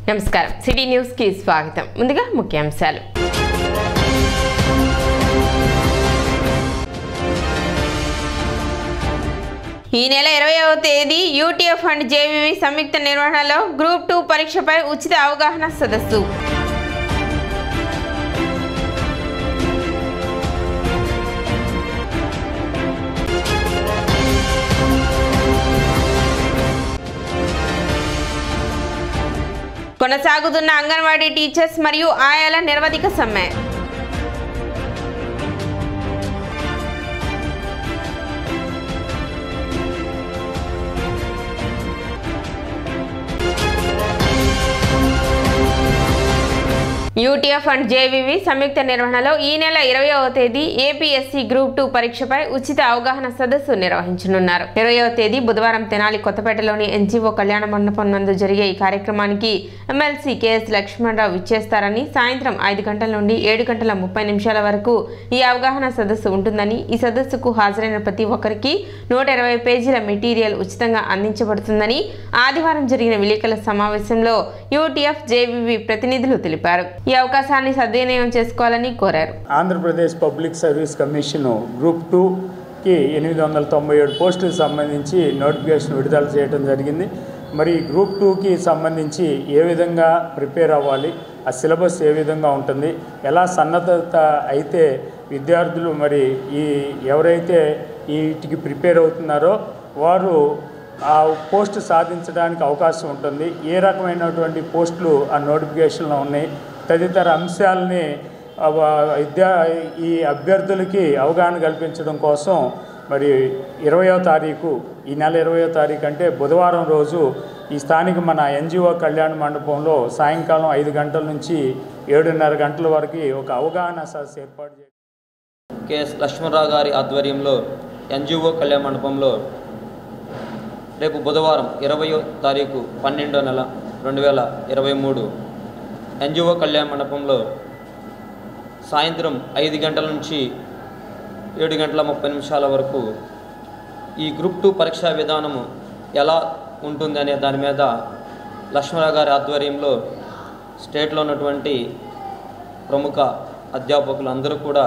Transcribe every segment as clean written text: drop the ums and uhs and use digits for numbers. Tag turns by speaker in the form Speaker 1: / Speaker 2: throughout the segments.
Speaker 1: నమస్కారం city news కి స్వాగతం. ముందుగా ముఖ్యాంశాలు. ఈ నెల 20వ తేదీ యూటీఎఫ్ అండ్ జేవీవీ సంయుక్త నిర్వహణలో గ్రూప్ 2 పరీక్షపై ఉచిత అవగాహన సదస్సు. కొనసాగుతున్న అంగన్వాడీ టీచర్స్ మరియు ఆయాల నిరవధిక సమ్మె. యూటీఎఫ్ అండ్ జేవీవీ సంయుక్త నిర్వహణలో ఈ నెల 20వ తేదీ ఏపీఎస్సీ గ్రూప్ 2 పరీక్షపై ఉచిత అవగాహన సదస్సు నిర్వహించనున్నారు. 20వ తేదీ బుధవారం తెనాలి కొత్తపేటలోని ఎన్జీఓ కళ్యాణ మండపం నందు జరిగే ఈ కార్యక్రమానికి ఎమ్మెల్సీ కేఎస్ లక్ష్మణరావు విచ్చేస్తారని, సాయంత్రం 5 గంటల నుండి 7 గంటల 30 నిమిషాల వరకు ఈ అవగాహన సదస్సు ఉంటుందని, ఈ సదస్సుకు హాజరైన ప్రతి ఒక్కరికి 120 పేజీల మెటీరియల్ ఉచితంగా అందించబడుతుందని ఆదివారం జరిగిన విలేకరుల సమావేశంలో యూటీఎఫ్ జేవీవీ ప్రతినిధులు తెలిపారు. ఈ అవకాశాన్ని సద్వినియోగం చేసుకోవాలని కోరారు.
Speaker 2: Andhra Pradesh public service commission group 2కి 897 పోస్టులకు సంబంధించి నోటిఫికేషన్ విడుదల చేయడం జరిగింది. మరి గ్రూప్ 2కి సంబంధించి ఏ విధంగా ప్రిపేర్ అవ్వాలి, ఆ సిలబస్ ఏ విధంగా ఉంటుంది, ఎలా సన్నద్ధత అయితే విద్యార్థులు మరి ఎవరైతే వీటికి ప్రిపేర్ అవుతున్నారో వారు ఆ పోస్ట్ సాధించడానికి అవకాశం ఉంటుంది, ఏ రకమైనటువంటి పోస్టులు ఆ నోటిఫికేషన్లో ఉన్నాయి తదితర అంశాలని ఈ అభ్యర్థులకి అవగాహన కల్పించడం కోసం మరి 20వ తారీఖు, ఈ నెల 20వ తారీఖు అంటే బుధవారం రోజు ఈ స్థానిక మన ఎన్జీఓ కళ్యాణ మండపంలో సాయంకాలం 5 గంటల నుంచి 7:30 గంటల వరకు ఒక అవగాహన సదస్సు ఏర్పాటు చేశారు.
Speaker 3: కేఎస్ లక్ష్మణరావు గారి ఆధ్వర్యంలో ఎన్జీఓ కళ్యాణ మండపంలో రేపు బుధవారం 20వ తారీఖు 12వ నెల 2023 ఎన్జీఓ కళ్యాణ మండపంలో సాయంత్రం 5 గంటల నుంచి 7 గంటల 30 నిమిషాల వరకు ఈ గ్రూప్ 2 పరీక్షా విధానము ఎలా ఉంటుంది అనే దాని మీద లక్ష్మణరావు గారి ఆధ్వర్యంలో స్టేట్లో ఉన్నటువంటి ప్రముఖ అధ్యాపకులు అందరూ కూడా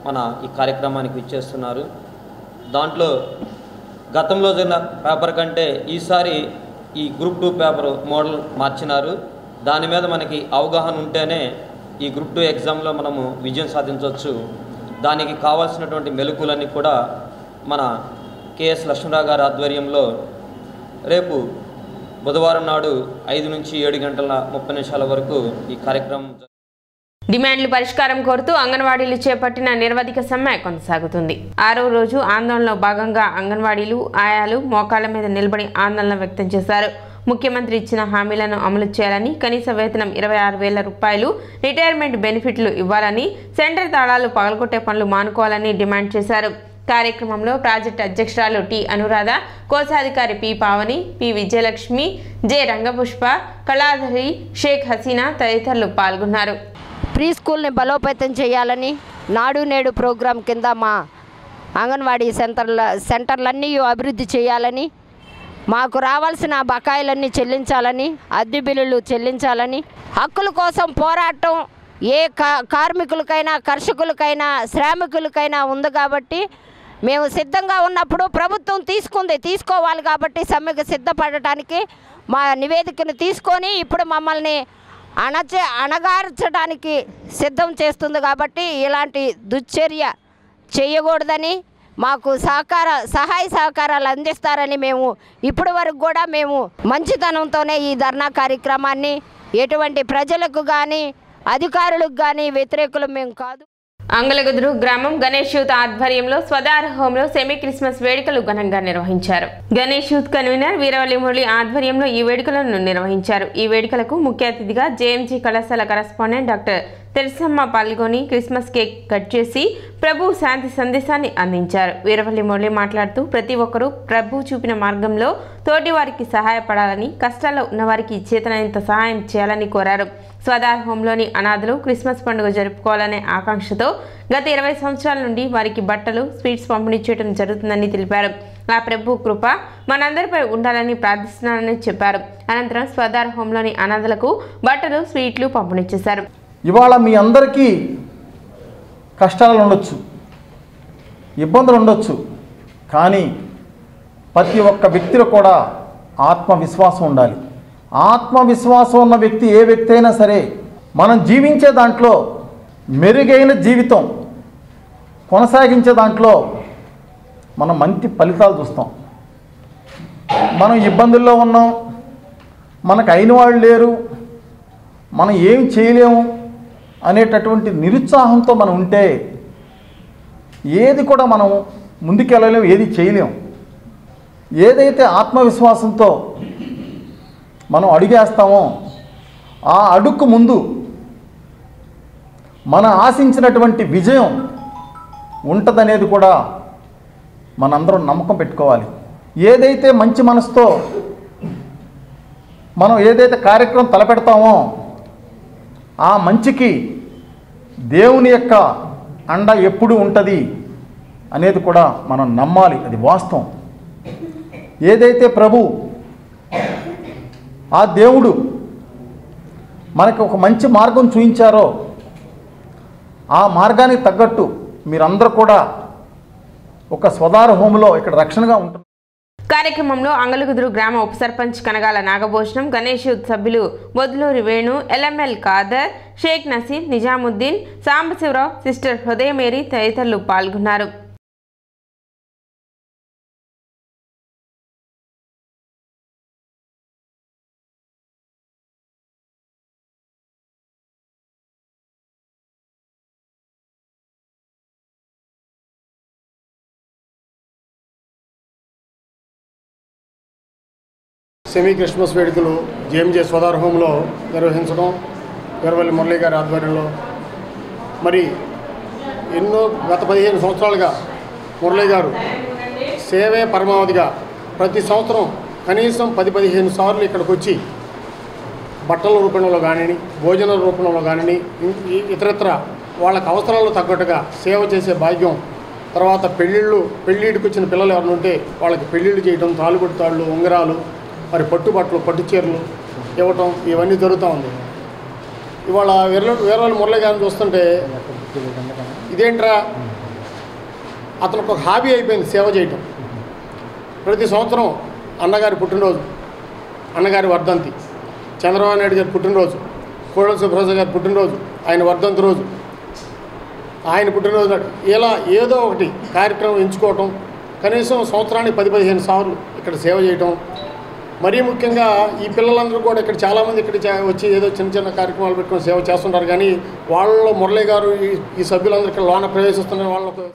Speaker 3: మన ఈ కార్యక్రమానికి విచ్చేస్తున్నారు. దాంట్లో గతంలో జరిగిన పేపర్ కంటే ఈసారి ఈ గ్రూప్ 2 పేపర్ మోడల్ మార్చినారు. దాని మీద మనకి అవగాహన ఉంటేనే ఈ గ్రూప్ 2 ఎగ్జామ్లో మనము విజయం సాధించవచ్చు. దానికి కావాల్సినటువంటి మెలకులన్నీ కూడా మన కేఎస్ లక్ష్మణరావు గారి ఆధ్వర్యంలో రేపు బుధవారం నాడు 5 నుంచి 7 గంటల 30 నిమిషాల వరకు ఈ కార్యక్రమం.
Speaker 1: డిమాండ్లు పరిష్కారం కోరుతూ అంగన్వాడీలు చేపట్టిన నిరవధిక సమ్మె కొనసాగుతుంది. 6వ రోజు ఆందోళనలో భాగంగా అంగన్వాడీలు, ఆయాలు మోకాళ్ల మీద నిలబడి ఆందోళన వ్యక్తం చేశారు. ముఖ్యమంత్రి ఇచ్చిన హామీలను అమలు చేయాలని, కనీస వేతనం 26,000 రూపాయలు, రిటైర్మెంట్ బెనిఫిట్లు ఇవ్వాలని, సెంటర్ తాళాలు పగలగొట్టే పనులు మానుకోవాలని డిమాండ్ చేశారు. కార్యక్రమంలో ప్రాజెక్టు అధ్యక్షురాలు టి అనురాధ, కోశాధికారి P Pavani, P Vijayalakshmi, J Rangapushpa, Kaladhari, Sheikh Haseena తదితరులు పాల్గొన్నారు.
Speaker 4: ప్రీ స్కూల్ని బలోపేతం చేయాలని, నాడు నేడు ప్రోగ్రాం కింద మా అంగన్వాడీ సెంటర్లన్నీ అభివృద్ధి చేయాలని, మాకు రావాల్సిన బకాయిలన్నీ చెల్లించాలని, అద్దె బిల్లులు చెల్లించాలని, హక్కుల కోసం పోరాటం ఏ కార్మికులకైనా, కర్షకులకైనా, శ్రామికులకైనా ఉంది కాబట్టి మేము సిద్ధంగా ఉన్నప్పుడు ప్రభుత్వం తీసుకోవాలి కాబట్టి సమ్మెకు సిద్ధపడటానికి మా నివేదికను తీసుకొని ఇప్పుడు మమ్మల్ని అణగార్చడానికి సిద్ధం చేస్తుంది. కాబట్టి ఇలాంటి దుశ్చర్య చేయకూడదని, మాకు సహాయ సహకారాలు అందిస్తారని మేము ఇప్పటి వరకు కూడా మేము మంచితనంతోనే ఈ ధర్నా కార్యక్రమాన్ని, ఎటువంటి ప్రజలకు కానీ అధికారులకు కానీ వ్యతిరేకులు మేము కాదు.
Speaker 1: అంగలగుదురు గ్రామం గణేష్ యూత్ ఆధ్వర్యంలో స్వదార హోంలో సెమీ క్రిస్మస్ వేడుకలు ఘనంగా నిర్వహించారు. గణేష్ యూత్ కన్వీనర్ వీరవల్లి మురళి ఆధ్వర్యంలో ఈ వేడుకలను నిర్వహించారు. ఈ వేడుకలకు ముఖ్య అతిథిగా జేఎంజీ కళాశాల కరెస్పాండెంట్ డాక్టర్ తెరసమ్మ పాల్గొని క్రిస్మస్ కేక్ కట్ చేసి ప్రభు శాంతి సందేశాన్ని అందించారు. వీరవల్లి మురళి మాట్లాడుతూ ప్రతి ఒక్కరూ ప్రభు చూపిన మార్గంలో తోటి వారికి సహాయపడాలని, కష్టాల్లో ఉన్నవారికి చేతనైనంత సహాయం చేయాలని కోరారు. స్వదార్ హోంలోని అనాథలు క్రిస్మస్ పండుగ జరుపుకోవాలనే ఆకాంక్షతో గత 20 సంవత్సరాల నుండి వారికి బట్టలు, స్వీట్స్ పంపిణీ చేయడం జరుగుతుందని తెలిపారు. ఆ ప్రభు కృప మనందరిపై ఉండాలని ప్రార్థిస్తున్నానని చెప్పారు. అనంతరం స్వదార్ హోంలోని అనాథలకు బట్టలు, స్వీట్లు పంపిణీ చేశారు.
Speaker 5: ఇవాళ మీ అందరికీ కష్టాలు ఉండొచ్చు, ఇబ్బందులు ఉండొచ్చు, కానీ ప్రతి ఒక్క వ్యక్తిలో కూడా ఆత్మవిశ్వాసం ఉండాలి. ఆత్మవిశ్వాసం ఉన్న వ్యక్తి ఏ వ్యక్తి అయినా సరే మనం జీవించే దాంట్లో మెరుగైన జీవితం కొనసాగించే దాంట్లో మనం మంచి ఫలితాలు చూస్తాం. మనం ఇబ్బందుల్లో ఉన్నాం, మనకు అయిన వాళ్ళు లేరు, మనం ఏం చేయలేము అనేటటువంటి నిరుత్సాహంతో మనం ఉంటే ఏది కూడా మనం ముందుకెళ్ళలేము, ఏది చేయలేము. ఏదైతే ఆత్మవిశ్వాసంతో మనం అడుగేస్తామో ఆ అడుగు ముందు మన ఆశించినటువంటి విజయం ఉంటుందనేది కూడా మనందరం నమ్మకం పెట్టుకోవాలి. ఏదైతే మంచి మనసుతో మనం ఏదైతే కార్యక్రమం తలపెడతామో ఆ మంచికి దేవుని యొక్క అండ ఎప్పుడు ఉంటుంది అనేది కూడా మనం నమ్మాలి. అది వాస్తవం. ఏదైతే ప్రభు ఆ దేవుడు మనకి ఒక మంచి మార్గం చూపించారో ఆ మార్గానికి తగ్గట్టు మీరందరూ కూడా ఒక స్వదార హోంలో ఇక్కడ రక్షణగా ఉంటుంది.
Speaker 1: కార్యక్రమంలో అంగలగుదురు గ్రామ ఉప సర్పంచ్ కనగాల నాగభూషణం, గణేష్ యూత్ సభ్యులు బొద్లూరి వేణు, ఎల్ఎంఎల్ ఖాదర్, షేక్ నసీం, నిజాముద్దీన్, సాంబశివరావు, సిస్టర్ హృదయమేరి తదితరులు పాల్గొన్నారు.
Speaker 6: సెమీ క్రిస్మస్ వేడుకలు జేఎంజే స్వదార్ హోంలో నిర్వహించడం వీరవల్లి మురళీ గారి ఆధ్వర్యంలో. మరి ఎన్నో గత 15 సంవత్సరాలుగా మురళీ గారు సేవే పరమావధిగా ప్రతి సంవత్సరం కనీసం 10-15 సార్లు ఇక్కడికి వచ్చి బట్టల రూపంలో కానీ, భోజన రూపంలో కానీ, ఇతరత్ర వాళ్ళకి అవసరాలు తగ్గట్టుగా సేవ చేసే భాగ్యం. తర్వాత పెళ్ళిళ్ళకి వచ్చిన పిల్లలు ఎవరైనా ఉంటే వాళ్ళకి పెళ్ళిళ్ళు చేయడం, తాళిబొట్టు తాళ్ళు, ఉంగరాలు, మరి పట్టుబట్టలు, పట్టు చీరలు ఇవ్వటం ఇవన్నీ జరుగుతూ ఉంది. ఇవాళ వీరవల్లి మురళీ గారిని చూస్తుంటే ఇదేంట్రా అతనికి ఒక హాబీ అయిపోయింది సేవ చేయటం. ప్రతి సంవత్సరం అన్నగారి పుట్టినరోజు, అన్నగారి వర్ధంతి, చంద్రబాబు నాయుడు గారి పుట్టినరోజు, కోడల సుబ్రహ్మణ్య గారి పుట్టినరోజు, ఆయన వర్ధంతి రోజు, ఆయన పుట్టినరోజు నాడు ఇలా ఏదో ఒకటి కార్యక్రమం ఎంచుకోవటం, కనీసం సంవత్సరానికి 10-15 సార్లు ఇక్కడ సేవ చేయటం. మరీ ముఖ్యంగా ఈ పిల్లలందరూ కూడా ఇక్కడ చాలామంది ఇక్కడ వచ్చి ఏదో చిన్న కార్యక్రమాలు పెట్టుకుని సేవ చేస్తుంటారు. కానీ వాళ్ళలో మురళీ గారు ఈ సభ్యులందరికీ లోన ప్రవేశిస్తున్న వాళ్ళకు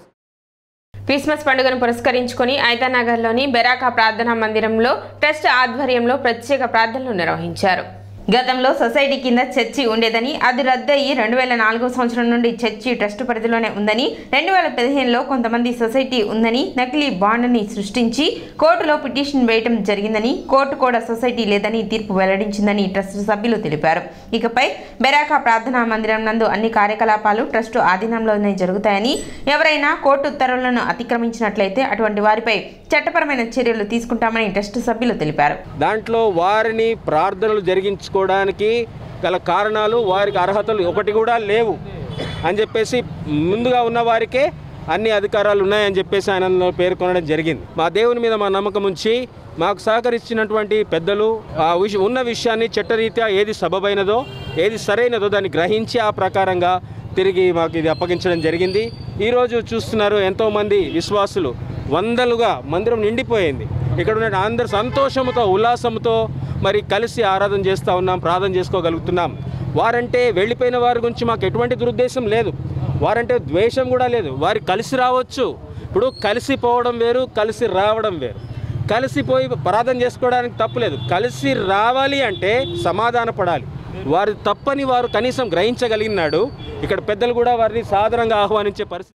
Speaker 1: క్రిస్మస్ పండుగను పురస్కరించుకొని ఐతానగర్లోని బెరాకా ప్రార్థనా మందిరంలో ట్రస్ట్ ఆధ్వర్యంలో ప్రత్యేక ప్రార్థనలు నిర్వహించారు. గతంలో సొసైటీ కింద చర్చి ఉండేదని, అది రద్దయి 2004 సంవత్సరం నుండి చర్చి ట్రస్ట్ పరిధిలోనే ఉందని, 2015లో కొంతమంది సొసైటీ ఉందని నకిలీ బాండ్ని సృష్టించి కోర్టులో పిటిషన్ వేయడం జరిగిందని, కోర్టు కూడా సొసైటీ లేదని తీర్పు వెల్లడించిందని ట్రస్ట్ సభ్యులు తెలిపారు. ఇకపై బెరాకా ప్రార్థనా మందిరం నందు అన్ని కార్యకలాపాలు ట్రస్టు ఆధీనంలోనే జరుగుతాయని, ఎవరైనా కోర్టు ఉత్తర్వులను అతిక్రమించినట్లయితే అటువంటి వారిపై చట్టపరమైన చర్యలు తీసుకుంటామని ట్రస్ట్ సభ్యులు తెలిపారు.
Speaker 7: దాంట్లో వారిని ప్రార్థనలు జరిగించుకోవడానికి గల కారణాలు, వారికి అర్హతలు ఒకటి కూడా లేవు అని చెప్పేసి ముందుగా ఉన్న వారికే అన్ని అధికారాలు ఉన్నాయని చెప్పేసి ఆయన పేర్కొనడం జరిగింది. మా దేవుని మీద మా నమ్మకం ఉంచి మాకు సహకరించినటువంటి పెద్దలు ఉన్న విషయాన్ని చట్టరీత్యా ఏది సబబైనదో, ఏది సరైనదో దాన్ని గ్రహించి ఆ ప్రకారంగా తిరిగి మాకు ఇది అప్పగించడం జరిగింది. ఈరోజు చూస్తున్నారు ఎంతోమంది విశ్వాసులు వందలుగా మందిరం నిండిపోయింది. ఇక్కడ ఉన్న అందరు సంతోషంతో, ఉల్లాసంతో మరి కలిసి ఆరాధన చేస్తూ ఉన్నాం, ప్రార్థన చేసుకోగలుగుతున్నాం. వారంటే వెళ్ళిపోయిన వారి గురించి మాకు ఎటువంటి దురుద్దేశం లేదు, వారంటే ద్వేషం కూడా లేదు. వారు కలిసి రావచ్చు. ఇప్పుడు కలిసిపోవడం వేరు, కలిసి రావడం వేరు. కలిసిపోయి ప్రార్థన చేసుకోవడానికి తప్పులేదు. కలిసి రావాలి అంటే సమాధాన పడాలి. వారి తప్పని వారు కనీసం గ్రహించగలిగినాడు. ఇక్కడ పెద్దలు కూడా వారిని సాధారణంగా ఆహ్వానించే పరిస్థితి.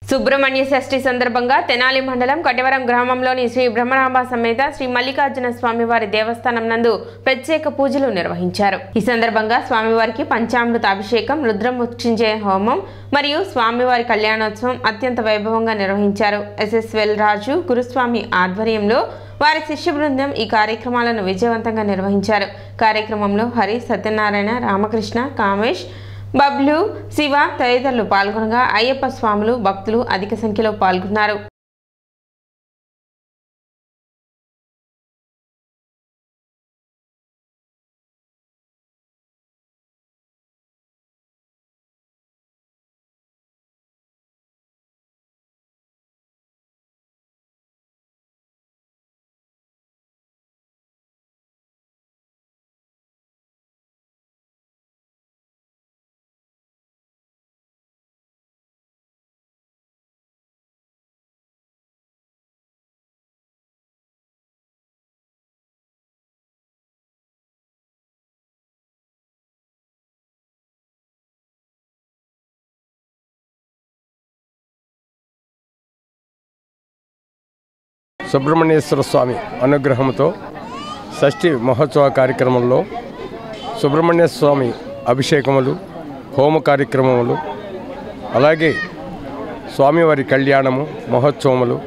Speaker 1: సుబ్రహ్మణ్య షష్ఠి సందర్భంగా తెనాలి మండలం కటివరం గ్రామంలోని శ్రీ బ్రహ్మరాంబ సమేత శ్రీ మల్లికార్జున స్వామివారి దేవస్థానం నందు ప్రత్యేక పూజలు నిర్వహించారు. ఈ సందర్భంగా స్వామివారికి పంచామృత అభిషేకం, రుద్రమృత్యుంజయ హోమం మరియు స్వామివారి కళ్యాణోత్సవం అత్యంత వైభవంగా నిర్వహించారు. ఎస్ఎస్ఎల్ రాజు గురుస్వామి ఆధ్వర్యంలో వారి శిష్య బృందం ఈ కార్యక్రమాలను విజయవంతంగా నిర్వహించారు. కార్యక్రమంలో హరి, సత్యనారాయణ, రామకృష్ణ, కామేష్, బబ్లు, శివ తదితరులు పాల్గొనగా అయ్యప్ప స్వాములు, భక్తులు అధిక సంఖ్యలో పాల్గొన్నారు.
Speaker 8: సుబ్రహ్మణ్యేశ్వర స్వామి అనుగ్రహంతో షష్ఠి మహోత్సవ కార్యక్రమంలో సుబ్రహ్మణ్య స్వామి అభిషేకములు, హోమ కార్యక్రమములు, అలాగే స్వామివారి కళ్యాణము మహోత్సవములు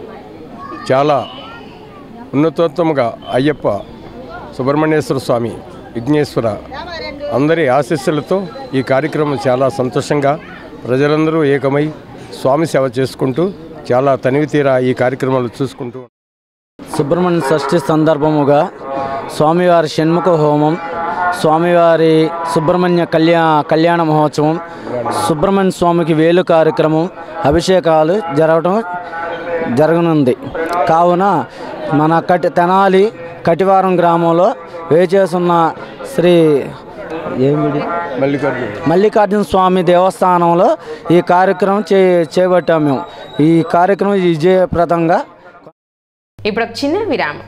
Speaker 8: చాలా ఉన్నతోత్తముగా అయ్యప్ప, సుబ్రహ్మణ్యేశ్వర స్వామి, విఘ్నేశ్వర అందరి ఆశీస్సులతో ఈ కార్యక్రమం చాలా సంతోషంగా ప్రజలందరూ ఏకమై స్వామి సేవ చేసుకుంటూ చాలా తనివి తీరా ఈ కార్యక్రమాలు చూసుకుంటూ
Speaker 9: సుబ్రహ్మణ్య షష్ఠి సందర్భముగా స్వామివారి షణ్ముఖ హోమం, స్వామివారి సుబ్రహ్మణ్య కళ్యాణ మహోత్సవం, సుబ్రహ్మణ్య స్వామికి వేలు కార్యక్రమం, అభిషేకాలు జరగనుంది. కావున మన తెనాలి కటివారం గ్రామంలో వేచేస్తున్న శ్రీ మల్లికార్జున స్వామి దేవస్థానంలో ఈ కార్యక్రమం చేపట్టాము. ఈ కార్యక్రమం విజయప్రదంగా.
Speaker 1: ఇప్పుడు చిన్న విరామం.